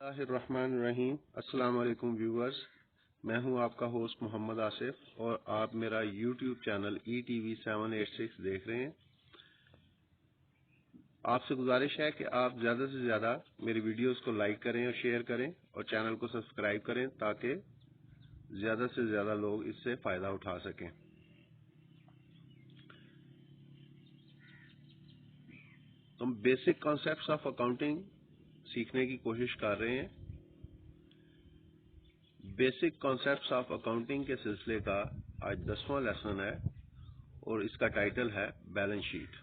बिस्मिल्लाहिर्रहमानिर्रहीम। अस्सलाम वालेकुम व्यूअर्स, मैं हूं आपका होस्ट मोहम्मद आसिफ और आप मेरा यूट्यूब चैनल ETV 786 देख रहे हैं। आपसे गुजारिश है कि आप ज़्यादा से ज़्यादा मेरी वीडियोस को लाइक करें और शेयर करें और चैनल को सब्सक्राइब करें ताकि ज़्यादा से ज़्यादा लोग इससे फ़ायदा उठा सकें। हम बेसिक कॉन्सेप्ट्स ऑफ अकाउंटिंग सीखने की कोशिश कर रहे हैं। बेसिक कॉन्सेप्ट्स ऑफ अकाउंटिंग के सिलसिले का आज 10वां लेसन है और इसका टाइटल है बैलेंस शीट।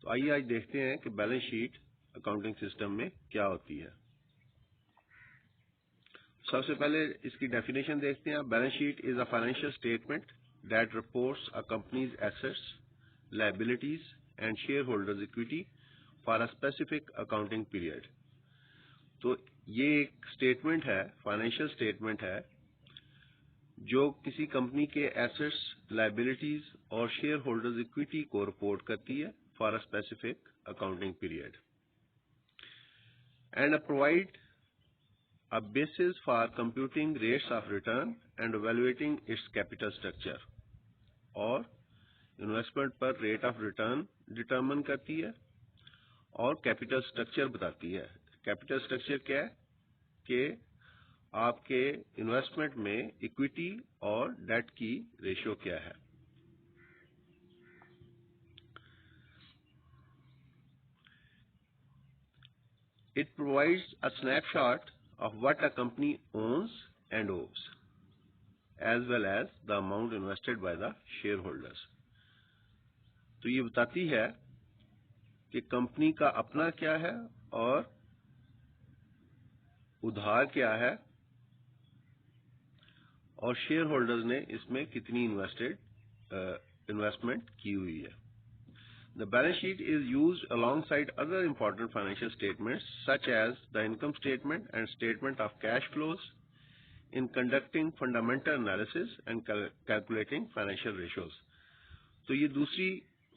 तो आइए आज देखते हैं कि बैलेंस शीट अकाउंटिंग सिस्टम में क्या होती है। सबसे पहले इसकी डेफिनेशन देखते हैं। Balance sheet is a financial statement that reports a companies assets, liabilities and share holders equity for a specific accounting period. तो ये एक स्टेटमेंट है, फाइनेंशियल स्टेटमेंट है, जो किसी कंपनी के एसेट्स, लायबिलिटीज और शेयर होल्डर्स इक्विटी को रिपोर्ट करती है for a specific accounting period and provide a basis for computing rates of return and evaluating its capital structure। और इन्वेस्टमेंट पर रेट ऑफ रिटर्न डिटरमिन करती है और कैपिटल स्ट्रक्चर बताती है। कैपिटल स्ट्रक्चर क्या है कि आपके इन्वेस्टमेंट में इक्विटी और डेट की रेशियो क्या है। It provides a snapshot of what a company owns and owes, as well as the amount invested by the shareholders। तो ये बताती है कि कंपनी का अपना क्या है और उधार क्या है और शेयर होल्डर्स ने इसमें कितनी इन्वेस्टमेंट की हुई है। The balance sheet is used alongside other important financial statements such as the income statement and statement of cash flows in conducting fundamental analysis and calculating financial ratios। तो ये दूसरी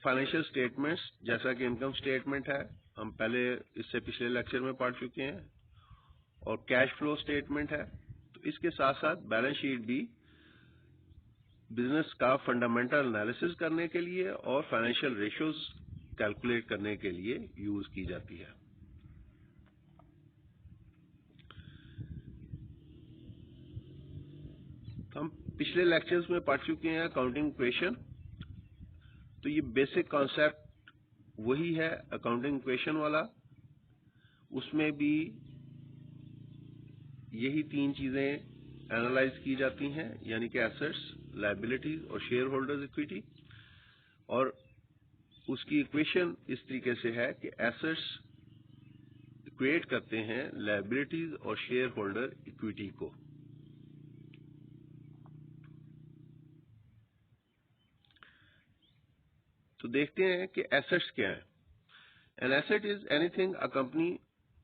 financial statements जैसा कि income statement है, हम पहले इससे पिछले लेक्चर में पढ़ चुके हैं, और कैश फ्लो स्टेटमेंट है। तो इसके साथ साथ बैलेंस शीट भी बिजनेस का फंडामेंटल एनालिसिस करने के लिए और फाइनेंशियल रेशियोज कैलकुलेट करने के लिए यूज की जाती है। हम पिछले लेक्चर्स में पढ़ चुके हैं अकाउंटिंग इक्वेशन। तो ये बेसिक कॉन्सेप्ट वही है अकाउंटिंग इक्वेशन वाला। उसमें भी यही तीन चीजें एनालाइज की जाती हैं, यानी कि एसेट्स, लायबिलिटीज और शेयर होल्डर्स इक्विटी। और उसकी इक्वेशन इस तरीके से है कि एसेट्स इक्वेट करते हैं लायबिलिटीज और शेयर होल्डर इक्विटी को। तो देखते हैं कि एसेट्स क्या है। An asset is anything a company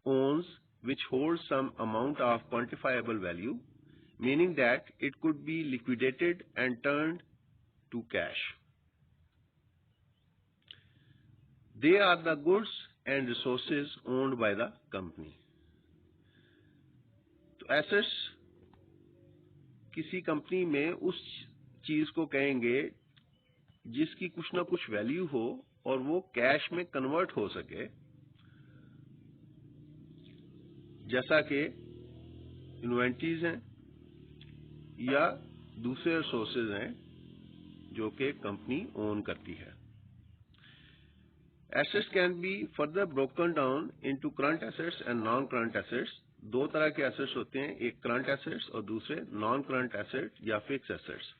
ons which holds some amount of quantifiable value, meaning that it could be liquidated and turned to cash। They are the goods and resources owned by the company। तो assets किसी company में उस चीज को कहेंगे जिसकी कुछ ना कुछ वैल्यू हो और वो कैश में कन्वर्ट हो सके, जैसा कि इन्वेंटरीज हैं या दूसरे रिसोर्सेज हैं जो कि कंपनी ओन करती है। Assets can be further broken down into current assets and non current assets. दो तरह के एसेट्स होते हैं, एक करंट एसेट्स और दूसरे नॉन करंट एसेट या fix assets.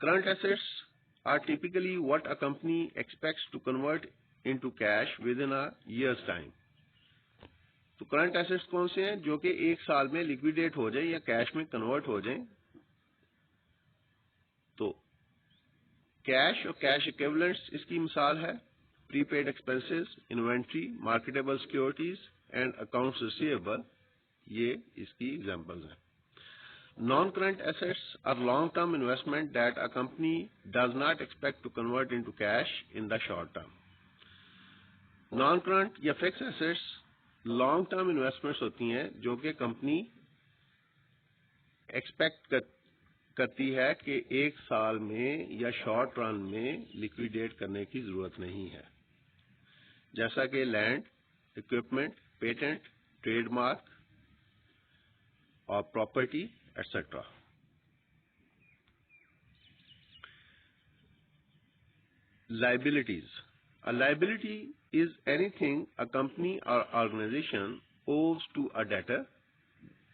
Current assets are typically what a company expects to convert into cash within a year's time. तो करंट एसेट्स कौन से हैं? जो कि एक साल में लिक्विडेट हो जाए या कैश में कन्वर्ट हो जाए। तो कैश और कैश इक्विवेलेंट्स इसकी मिसाल है। Prepaid expenses, inventory, marketable securities and accounts receivable, ये इसकी एग्जांपल्स हैं। Non current assets are long term investment that a company does not expect to convert into cash in the short term. Non current या fix assets long term investments होती हैं जो कि company expect करती है कि एक साल में या शॉर्ट रन में लिक्विडेट करने की जरूरत नहीं है, जैसा कि लैंड, इक्विपमेंट, पेटेंट, ट्रेडमार्क और property etcetera. Liabilities. A liability is anything a company or organization owes to a debtor.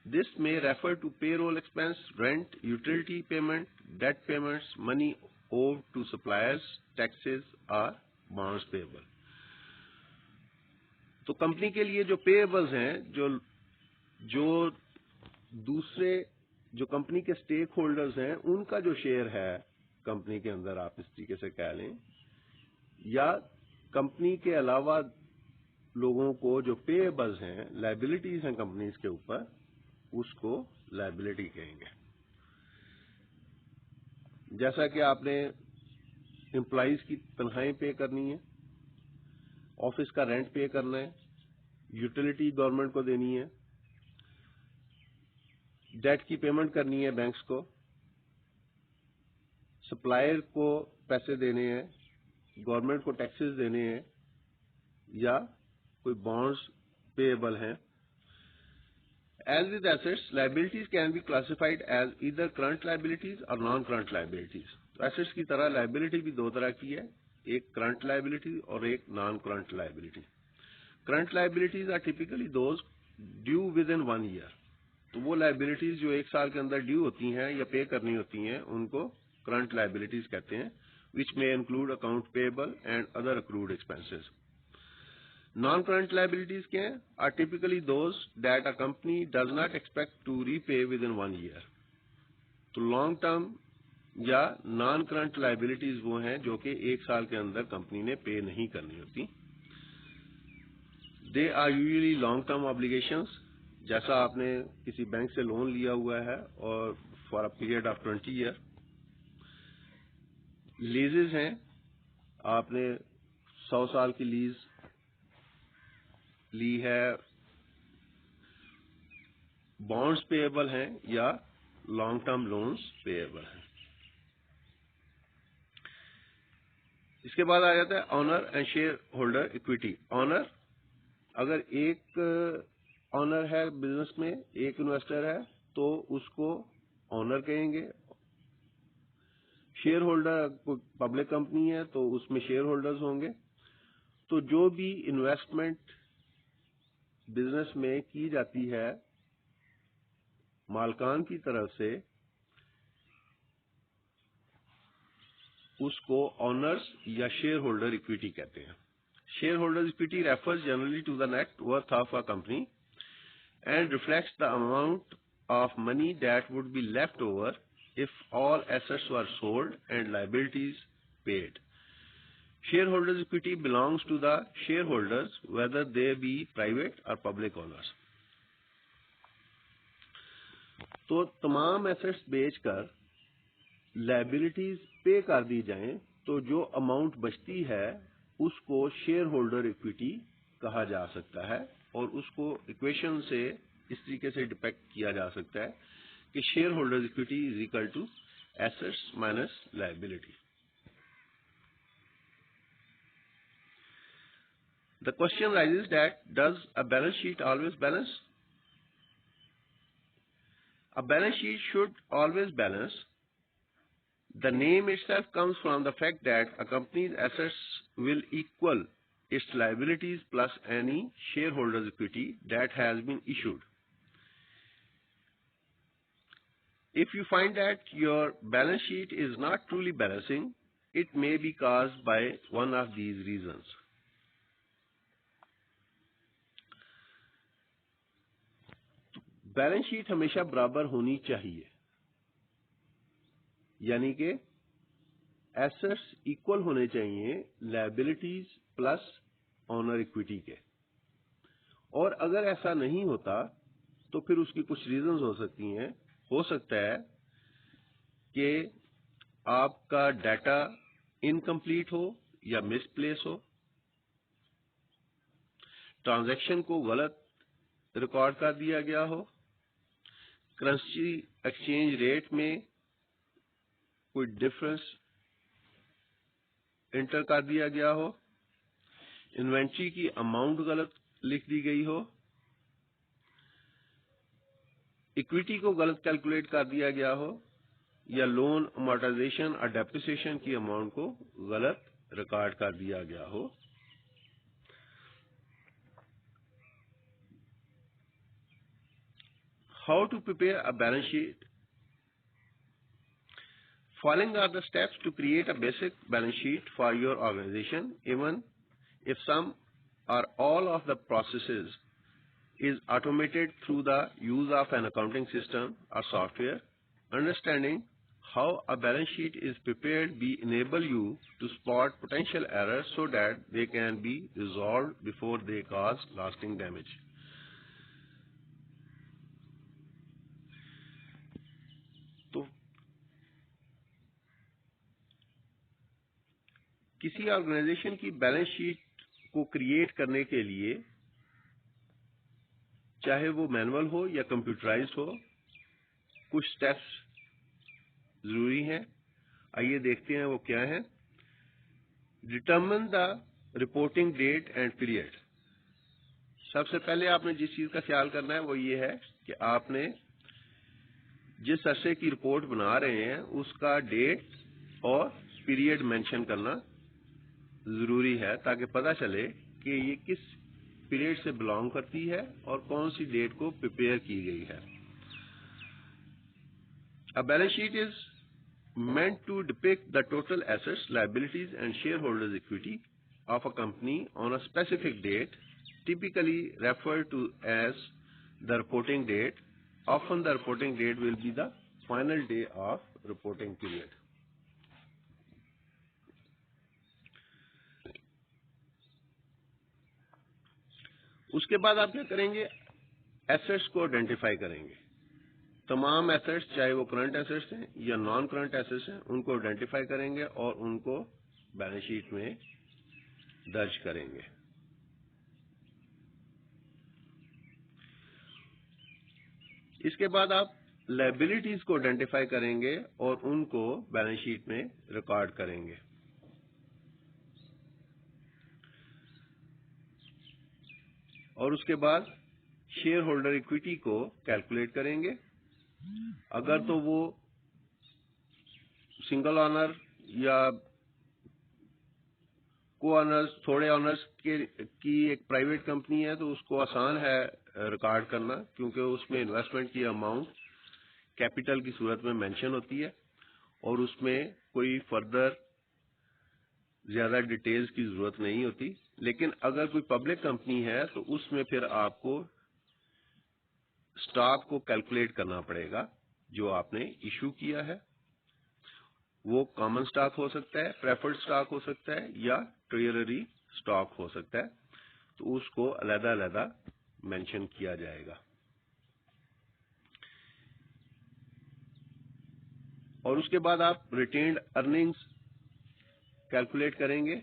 This may refer to payroll expense, rent, utility payment, debt payments, money owed to suppliers, taxes or bonds payable. तो company के लिए जो payables हैं, जो दूसरे जो company के stake holders हैं, उनका जो शेयर है कंपनी के अंदर, आप इस तरीके से कह लें, या कंपनी के अलावा लोगों को जो पेएबल्स हैं, लायबिलिटीज हैं कंपनीज के ऊपर, उसको लायबिलिटी कहेंगे। जैसा कि आपने एम्प्लॉइज की तनख्वाहें पे करनी है, ऑफिस का रेंट पे करना है, यूटिलिटी गवर्नमेंट को देनी है, डेट की पेमेंट करनी है बैंक्स को, सप्लायर को पैसे देने हैं, गवर्नमेंट को टैक्सेस देने हैं, या कोई बॉन्ड्स पेएबल हैं। As with assets, liabilities can be classified as either current liabilities or non-current liabilities. तो assets की तरह liability भी दो तरह की है, एक current liability और एक non-current liability. Current liabilities are typically those due within 1 year. तो वो liabilities जो एक साल के अंदर due होती हैं या पे करनी होती हैं, उनको current liabilities कहते हैं, which may include account payable and other accrued expenses. Non-current liabilities क्या हैं? Are typically those that a company does not expect to repay within 1 year. तो long term या non-current liabilities वो हैं जो कि एक साल के अंदर कंपनी ने पे नहीं करनी होती। They are usually long term obligations, जैसा आपने किसी बैंक से लोन लिया हुआ है और for a period of 20 year. Leases हैं, आपने 100 साल की लीज ली है, बॉन्ड्स पेएबल हैं या लॉन्ग टर्म लोन्स पेएबल हैं। इसके बाद आ जाता है owner and shareholder equity. Owner, अगर एक ऑनर है बिजनेस में, एक इन्वेस्टर है, तो उसको ऑनर कहेंगे। शेयर होल्डर, कोई पब्लिक कंपनी है तो उसमें शेयर होल्डर्स होंगे। तो जो भी इन्वेस्टमेंट बिजनेस में की जाती है मालकान की तरफ से, उसको ऑनर्स या शेयर होल्डर इक्विटी कहते हैं। Shareholder equity refers generally to the net worth of a company and reflects the amount of money that would be left over if all assets were sold and liabilities paid. Shareholders' equity belongs to the shareholders whether they be private or public owners. तो तमाम assets बेचकर liabilities पे कर दी जाएं तो जो amount बचती है उसको शेयर होल्डर इक्विटी कहा जा सकता है, और उसको इक्वेशन से इस तरीके से डिपेक्ट किया जा सकता है कि shareholder equity is equal to assets minus liability. The question raises that does a balance sheet always balance? A balance sheet should always balance. The name itself comes from the fact that a company's assets will equal its liabilities plus any shareholders' equity that has been issued. If you find that your balance sheet is not truly balancing, it may be caused by one of these reasons. Balance sheet हमेशा बराबर होनी चाहिए, यानी कि assets equal होने चाहिए liabilities plus honour equity के। और अगर ऐसा नहीं होता तो फिर उसकी कुछ रीजंस हो सकती हैं। हो सकता है कि आपका डाटा इनकम्प्लीट हो या मिसप्लेस हो, ट्रांजैक्शन को गलत रिकॉर्ड कर दिया गया हो, करेंसी एक्सचेंज रेट में कोई डिफरेंस इंटर कर दिया गया हो, इन्वेंट्री की अमाउंट गलत लिख दी गई हो, इक्विटी को गलत कैलकुलेट कर दिया गया हो, या लोन अमोर्टाइजेशन और डेप्रिसिएशन की अमाउंट को गलत रिकॉर्ड कर दिया गया हो। How to prepare a balance sheet? Following are the steps to create a basic balance sheet for your organization, even if some or all of the processes is automated through the use of an accounting system or software. Understanding how a balance sheet is prepared will enable you to spot potential errors so that they can be resolved before they cause lasting damage. तो किसी organisation की balance sheet को create करने के लिए, चाहे वो manual हो या कंप्यूटराइज्ड हो, कुछ स्टेप्स जरूरी हैं। आइए देखते हैं वो क्या है। Determine the reporting date and period. सबसे पहले आपने जिस चीज का ख्याल करना है वो ये है कि आपने जिस अरसे की रिपोर्ट बना रहे हैं उसका डेट और पीरियड मेंशन करना जरूरी है, ताकि पता चले कि ये किस पीरियड से बिलोंग करती है और कौन सी डेट को प्रिपेयर की गई है। A balance sheet is meant to depict the total assets, liabilities, and shareholders' equity of a company on a specific date, typically referred to as the reporting date. Often the reporting date will be the final day of reporting period. उसके बाद आप क्या करेंगे? Assets को identify करेंगे। तमाम assets, चाहे वो करंट एसेट्स हैं या नॉन करंट एसेट्स हैं, उनको आइडेंटिफाई करेंगे और उनको बैलेंस शीट में दर्ज करेंगे। इसके बाद आप लायबिलिटीज को आइडेंटिफाई करेंगे और उनको बैलेंस शीट में रिकॉर्ड करेंगे। और उसके बाद शेयर होल्डर इक्विटी को कैलकुलेट करेंगे। अगर तो वो सिंगल ऑनर या को ऑनर्स, थोड़े ऑनर्स की एक प्राइवेट कंपनी है तो उसको आसान है रिकॉर्ड करना, क्योंकि उसमें इन्वेस्टमेंट की अमाउंट कैपिटल की सूरत में मेंशन होती है और उसमें कोई फर्दर ज्यादा डिटेल्स की जरूरत नहीं होती। लेकिन अगर कोई पब्लिक कंपनी है तो उसमें फिर आपको स्टॉक को कैलकुलेट करना पड़ेगा जो आपने इशू किया है। वो कॉमन स्टॉक हो सकता है, प्रेफर्ड स्टॉक हो सकता है या ट्रेजरी स्टॉक हो सकता है, तो उसको अलग-अलग मेंशन किया जाएगा। और उसके बाद आप रिटेन्ड अर्निंग्स कैलकुलेट करेंगे।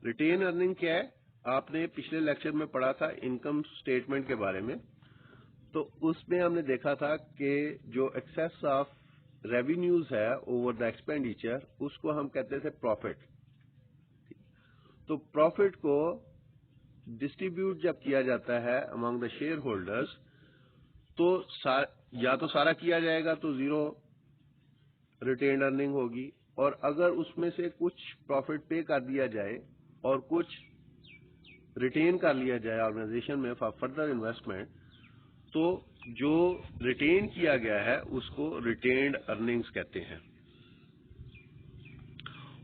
रिटेन अर्निंग क्या है? आपने पिछले लेक्चर में पढ़ा था इनकम स्टेटमेंट के बारे में, तो उसमें हमने देखा था कि जो एक्सेस ऑफ रेवेन्यूज है ओवर द एक्सपेंडिचर, उसको हम कहते थे प्रॉफिट। तो प्रॉफिट को डिस्ट्रीब्यूट जब किया जाता है अमंग द शेयर होल्डर्स, तो या तो सारा किया जाएगा तो जीरो रिटेन अर्निंग होगी, और अगर उसमें से कुछ प्रॉफिट पे कर दिया जाए और कुछ रिटेन कर लिया जाए ऑर्गेनाइजेशन में फॉर फर्दर इन्वेस्टमेंट, तो जो रिटेन किया गया है उसको रिटेन्ड अर्निंग्स कहते हैं।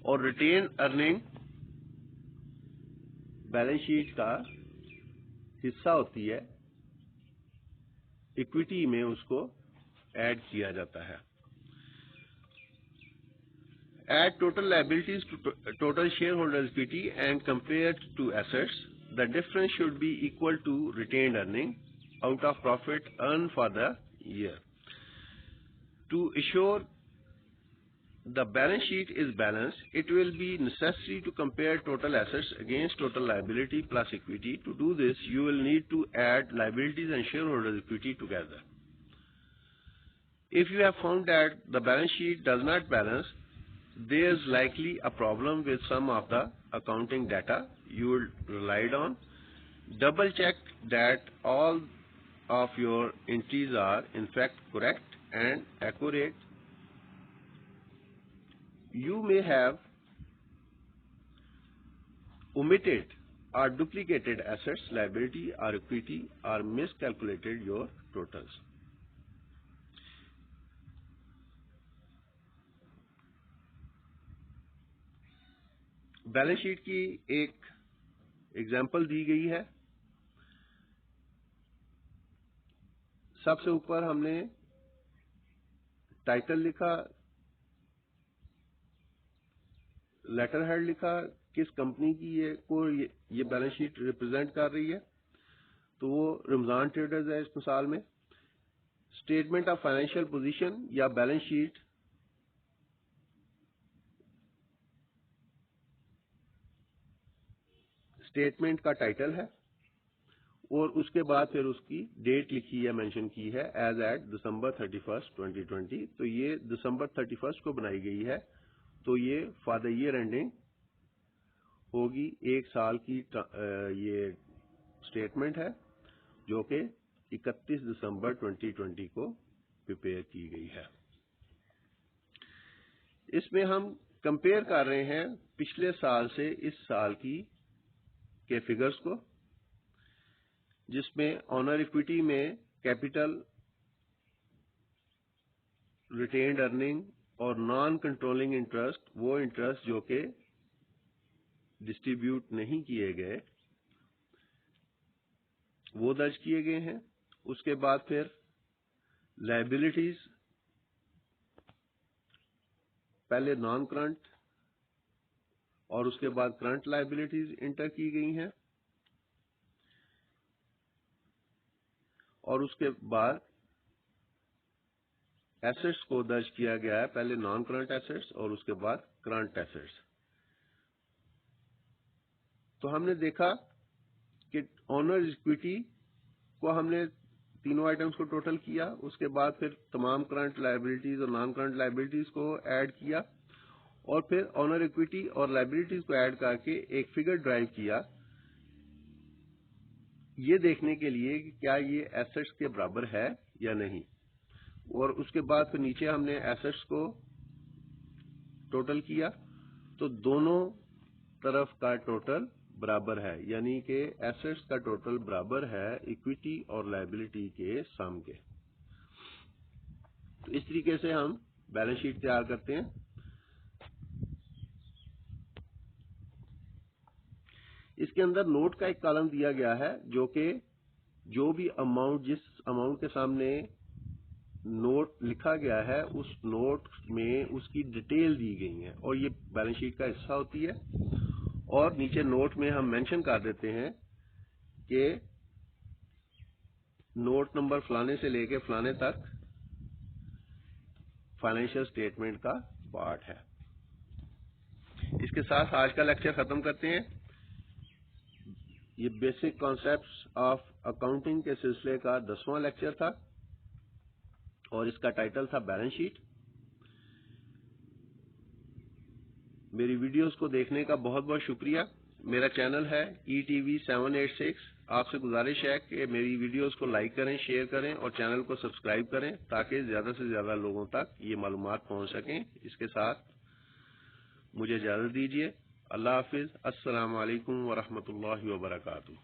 और रिटेन अर्निंग बैलेंस शीट का हिस्सा होती है, इक्विटी में उसको ऐड किया जाता है। Add total liabilities to total shareholders' equity and compare to assets. The difference should be equal to retained earning out of profit earned for the year. To ensure the balance sheet is balanced, it will be necessary to compare total assets against total liability plus equity. To do this, you will need to add liabilities and shareholders' equity together. If you have found that the balance sheet does not balance, there is likely a problem with some of the accounting data you relied on. Double check that all of your entries are in fact correct and accurate. You may have omitted or duplicated assets, liability or equity, or miscalculated your totals. Balance sheet की एक example दी गई है। सबसे ऊपर हमने title लिखा, letter head लिखा, किस कंपनी की ये बैलेंस शीट रिप्रेजेंट कर रही है, तो वो रमजान ट्रेडर्स है इस मिसाल में। स्टेटमेंट ऑफ फाइनेंशियल पोजीशन या बैलेंस शीट स्टेटमेंट का टाइटल है और उसके बाद फिर उसकी डेट लिखी है, मेंशन की है एज एट दिसंबर 31, 2020। तो ये दिसंबर 31 को बनाई गई है, तो ये फॉर द ईयर एंडिंग होगी। एक साल की ये स्टेटमेंट है जो कि 31 दिसंबर 2020 को प्रिपेयर की गई है। इसमें हम कंपेयर कर रहे हैं पिछले साल से इस साल के फिगर्स को, जिसमें ऑनर इक्विटी में कैपिटल, रिटेन्ड अर्निंग और नॉन कंट्रोलिंग इंटरेस्ट, वो इंटरेस्ट जो कि डिस्ट्रीब्यूट नहीं किए गए, वो दर्ज किए गए हैं। उसके बाद फिर लायबिलिटीज, पहले नॉन करंट और उसके बाद करंट लायबिलिटीज इंटर की गई हैं, और उसके बाद एसेट्स को दर्ज किया गया है, पहले नॉन करंट एसेट्स और उसके बाद करंट एसेट्स। तो हमने देखा कि ऑनर इक्विटी को हमने तीनों आइटम्स को टोटल किया, उसके बाद फिर तमाम करंट लायबिलिटीज और नॉन करंट लायबिलिटीज को ऐड किया, और फिर ऑनर इक्विटी और लायबिलिटीज को ऐड करके एक फिगर ड्राइव किया, ये देखने के लिए कि क्या ये एसेट्स के बराबर है या नहीं। और उसके बाद फिर नीचे हमने एसेट्स को टोटल किया, तो दोनों तरफ का टोटल बराबर है, यानी कि एसेट्स का टोटल बराबर है इक्विटी और लायबिलिटी के सम के। तो इस तरीके से हम बैलेंस शीट तैयार करते हैं। इसके अंदर नोट का एक कॉलम दिया गया है जो कि जो भी अमाउंट, जिस अमाउंट के सामने नोट लिखा गया है, उस नोट में उसकी डिटेल दी गई है और ये बैलेंस शीट का हिस्सा होती है। और नीचे नोट में हम मेंशन कर देते हैं कि नोट नंबर फलाने से लेके फलाने तक फाइनेंशियल स्टेटमेंट का पार्ट है। इसके साथ आज का लेक्चर खत्म करते हैं। ये बेसिक कॉन्सेप्ट्स ऑफ अकाउंटिंग के सिलसिले का 10वां लेक्चर था और इसका टाइटल था बैलेंस शीट। मेरी वीडियोस को देखने का बहुत बहुत शुक्रिया। मेरा चैनल है ETV 786। आपसे गुजारिश है कि मेरी वीडियोस को लाइक करें, शेयर करें और चैनल को सब्सक्राइब करें ताकि ज्यादा से ज्यादा लोगों तक ये मालूमात पहुंच सकें। इसके साथ मुझे इजाजत दीजिए। अल्लाह हाफिज। अस्सलाम वालेकुम व रहमतुल्लाहि व बरकातुहू।